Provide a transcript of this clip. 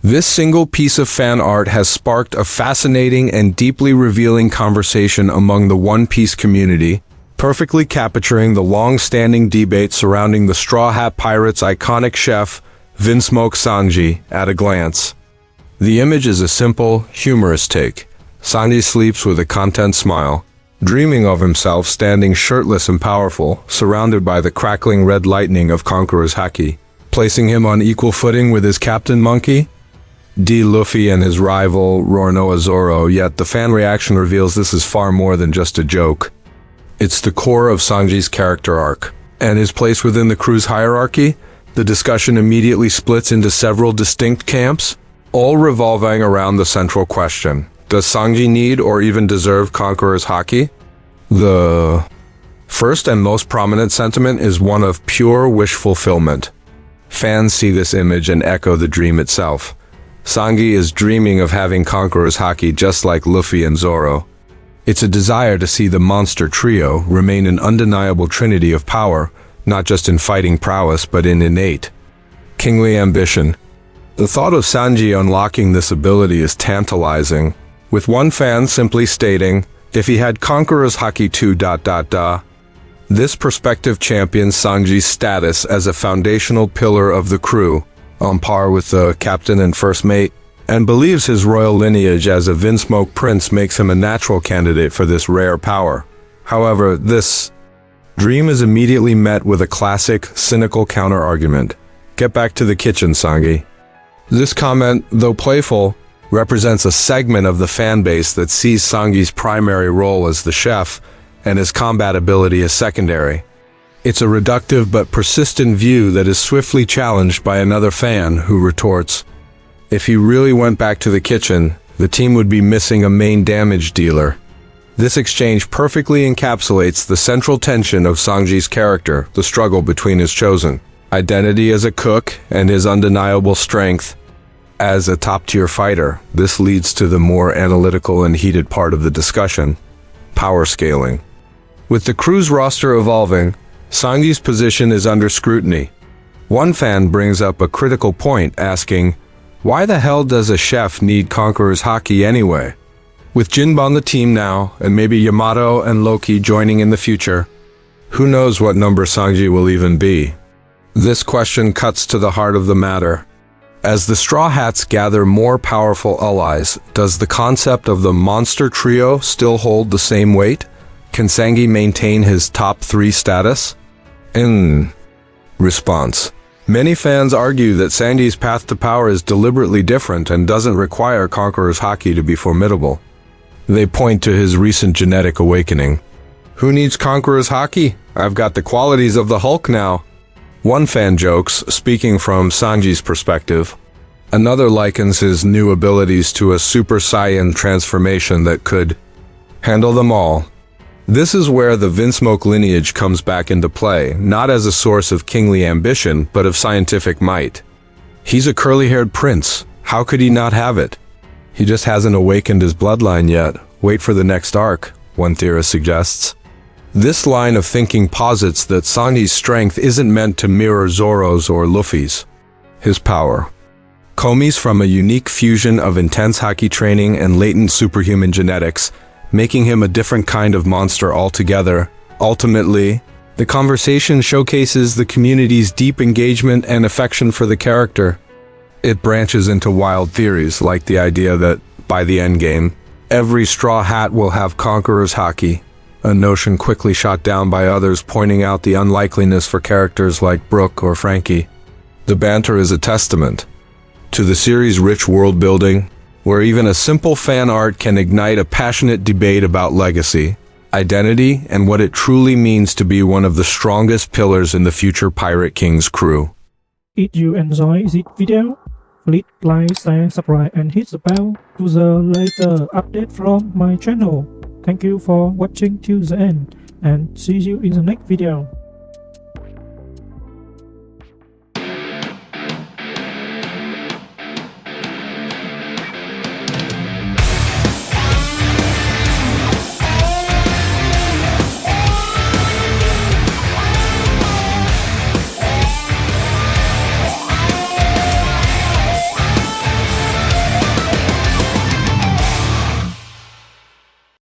This single piece of fan art has sparked a fascinating and deeply revealing conversation among the One Piece community, perfectly capturing the long-standing debate surrounding the Straw Hat Pirates' iconic chef, Vinsmoke Sanji, at a glance. The image is a simple, humorous take. Sanji sleeps with a content smile, dreaming of himself standing shirtless and powerful, surrounded by the crackling red lightning of Conqueror's Haki, placing him on equal footing with his captain monkey, Luffy and his rival, Roronoa Zoro, yet the fan reaction reveals this is far more than just a joke. It's the core of Sanji's character arc, and his place within the crew's hierarchy. The discussion immediately splits into several distinct camps, all revolving around the central question: does Sanji need or even deserve Conqueror's Haki? The first and most prominent sentiment is one of pure wish fulfillment. Fans see this image and echo the dream itself. Sanji is dreaming of having Conqueror's Haki just like Luffy and Zoro. It's a desire to see the monster trio remain an undeniable trinity of power, not just in fighting prowess but in innate, kingly ambition. The thought of Sanji unlocking this ability is tantalizing, with one fan simply stating, if he had Conqueror's Haki too ... This perspective champions Sanji's status as a foundational pillar of the crew, on par with the captain and first mate, and believes his royal lineage as a Vinsmoke prince makes him a natural candidate for this rare power. However, this dream is immediately met with a classic, cynical counter-argument. Get back to the kitchen, Sanji. This comment, though playful, represents a segment of the fan base that sees Sanji's primary role as the chef and his combat ability as secondary. It's a reductive but persistent view that is swiftly challenged by another fan who retorts, if he really went back to the kitchen, the team would be missing a main damage dealer. This exchange perfectly encapsulates the central tension of Sanji's character, the struggle between his chosen identity as a cook and his undeniable strength as a top-tier fighter. This leads to the more analytical and heated part of the discussion: power scaling. With the crew's roster evolving, Sanji's position is under scrutiny. One fan brings up a critical point, asking, why the hell does a chef need Conqueror's Haki anyway? With Jinbe on the team now, and maybe Yamato and Loki joining in the future, who knows what number Sanji will even be? This question cuts to the heart of the matter. As the Straw Hats gather more powerful allies, does the concept of the monster trio still hold the same weight? Can Sanji maintain his top 3 status? In response, many fans argue that Sanji's path to power is deliberately different and doesn't require Conqueror's Haki to be formidable. They point to his recent genetic awakening. Who needs Conqueror's Haki? I've got the qualities of the Hulk now. One fan jokes, speaking from Sanji's perspective. Another likens his new abilities to a Super Saiyan transformation that could handle them all. This is where the Vinsmoke lineage comes back into play, not as a source of kingly ambition, but of scientific might. He's a curly-haired prince. How could he not have it? He just hasn't awakened his bloodline yet. Wait for the next arc, one theorist suggests. This line of thinking posits that Sanji's strength isn't meant to mirror Zoro's or Luffy's. His power comes from a unique fusion of intense Haki training and latent superhuman genetics, making him a different kind of monster altogether. Ultimately, the conversation showcases the community's deep engagement and affection for the character. It branches into wild theories, like the idea that, by the endgame, every Straw Hat will have Conqueror's Haki, a notion quickly shot down by others pointing out the unlikeliness for characters like Brook or Frankie. The banter is a testament to the series' rich world-building, where even a simple fan art can ignite a passionate debate about legacy, identity, and what it truly means to be one of the strongest pillars in the future Pirate King's crew. If you enjoy this video, please like, share, subscribe, and hit the bell to the later update from my channel. Thank you for watching till the end, and see you in the next video.